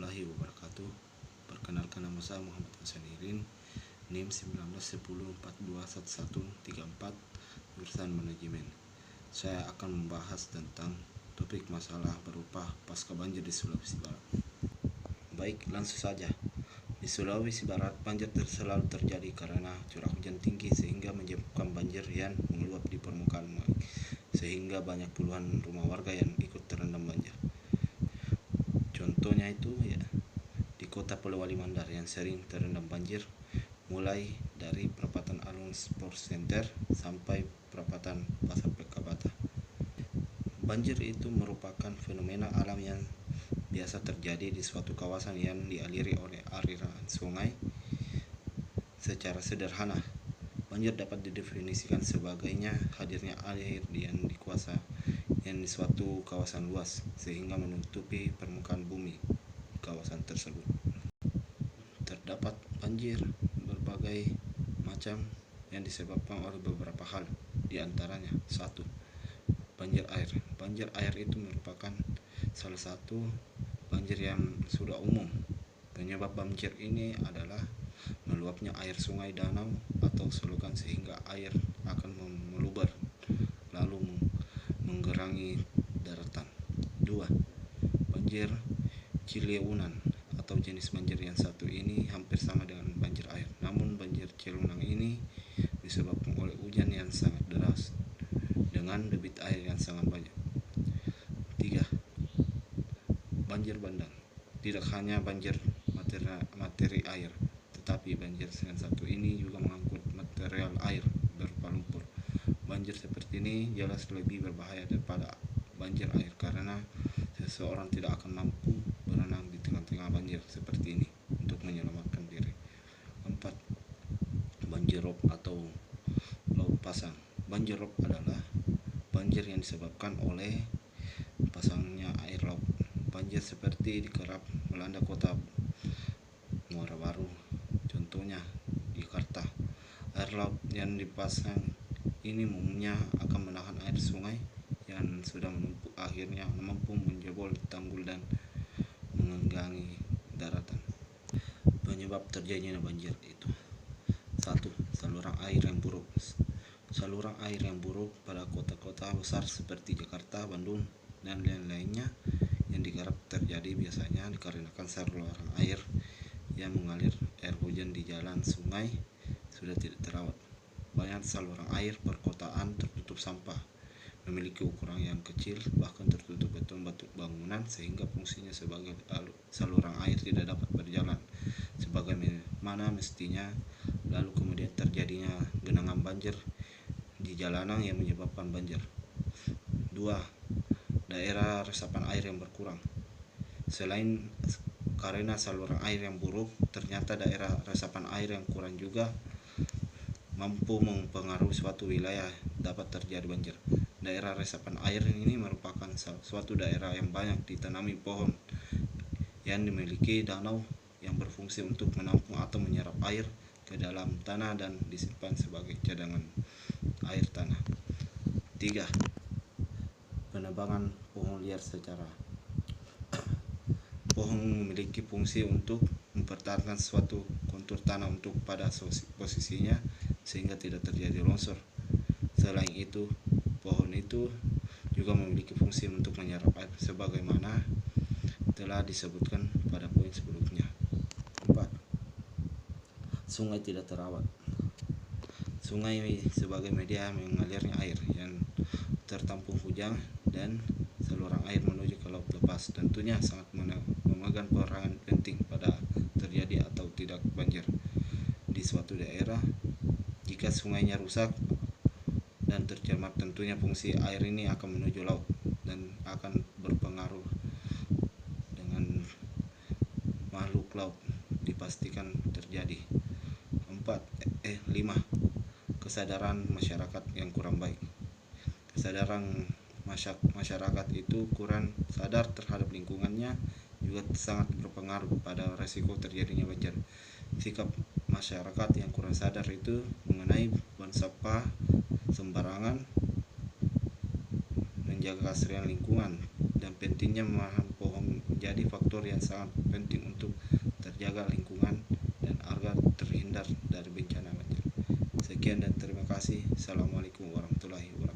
warahmatullahi wabarakatuh. Perkenalkan, nama saya Muhammad Hassanirin, NIM 1910421134, jurusan manajemen. Saya akan membahas tentang topik masalah berupa pasca banjir di Sulawesi Barat. Baik, langsung saja. Di Sulawesi Barat, banjir selalu terjadi karena curah hujan tinggi sehingga menyebabkan banjir yang meluap di permukaan sungai, sehingga banyak puluhan rumah warga yang ikut terendam banjir. Contohnya itu di kota Polewali Mandar yang sering terendam banjir, mulai dari perapatan Alun Sports Center sampai perapatan Pasar Pekabata. Banjir itu merupakan fenomena alam yang biasa terjadi di suatu kawasan yang dialiri oleh aliran sungai. Secara sederhana, banjir dapat didefinisikan sebagainya hadirnya air yang dikuasai di suatu kawasan luas sehingga menutupi permukaan bumi kawasan tersebut. Terdapat banjir berbagai macam yang disebabkan oleh beberapa hal, di antaranya 1. Banjir air. Banjir air itu merupakan salah satu banjir yang sudah umum. Penyebab banjir ini adalah meluapnya air sungai, danau, atau selokan sehingga air akan meluber lalu menggerangi daratan. 2. Banjir Cileunan atau jenis banjir yang satu ini hampir sama dengan banjir air. Namun banjir Cileunan ini disebabkan oleh hujan yang sangat deras dengan debit air yang sangat banyak. 3. Banjir bandang. Tidak hanya banjir materi air, tetapi banjir yang satu ini juga mengangkut material air berupa lumpur. Banjir seperti ini jelas lebih berbahaya daripada banjir air karena seseorang tidak akan mampu berenang di tengah-tengah banjir seperti ini untuk menyelamatkan diri. 4. Banjir rob atau laut pasang. Banjir rob adalah banjir yang disebabkan oleh pasangnya air laut. Banjir seperti kerap melanda kota Muara Baru, contohnya di Jakarta. Air laut yang dipasang ini umumnya akan menahan air sungai yang sudah menumpuk, akhirnya mampu menjebol tanggul dan menggenangi daratan. Penyebab terjadinya banjir itu: 1. Saluran air yang buruk. Saluran air yang buruk pada kota-kota besar seperti Jakarta, Bandung, dan lain-lainnya yang digarap terjadi biasanya dikarenakan saluran air yang mengalir air hujan di jalan sungai sudah tidak terawat. Banyak saluran air perkotaan tertutup sampah, memiliki ukuran yang kecil, bahkan tertutup beton batu bangunan sehingga fungsinya sebagai saluran air tidak dapat berjalan sebagaimana mestinya. Lalu kemudian terjadinya genangan banjir di jalanan yang menyebabkan banjir. 2. Daerah resapan air yang berkurang. Selain karena saluran air yang buruk, ternyata daerah resapan air yang kurang juga mampu mempengaruhi suatu wilayah dapat terjadi banjir. Daerah resapan air ini merupakan suatu daerah yang banyak ditanami pohon yang dimiliki danau yang berfungsi untuk menampung atau menyerap air ke dalam tanah dan disimpan sebagai cadangan air tanah. 3. Penebangan pohon liar secara pohon memiliki fungsi untuk mempertahankan suatu kontur tanah untuk pada posisinya sehingga tidak terjadi longsor. Selain itu, pohon itu juga memiliki fungsi untuk menyerap air sebagaimana telah disebutkan pada poin sebelumnya. 4. Sungai tidak terawat. Sungai sebagai media mengalirnya air yang tertampung hujan dan saluran air menuju ke laut lepas tentunya sangat memegang peranan penting pada terjadi atau tidak banjir di suatu daerah. Jika sungainya rusak dan tercemar, tentunya fungsi air ini akan menuju laut dan akan berpengaruh dengan makhluk laut, dipastikan terjadi. 5. Kesadaran masyarakat yang kurang baik. Kesadaran masyarakat itu kurang sadar terhadap lingkungannya juga sangat berpengaruh pada resiko terjadinya banjir. Sikap masyarakat yang kurang sadar itu mengenai buang sampah sembarangan, menjaga keasrian lingkungan, dan pentingnya menanam pohon menjadi faktor yang sangat penting untuk terjaga lingkungan dan agar terhindar dari bencana banjir. Sekian dan terima kasih. Assalamualaikum warahmatullahi wabarakatuh.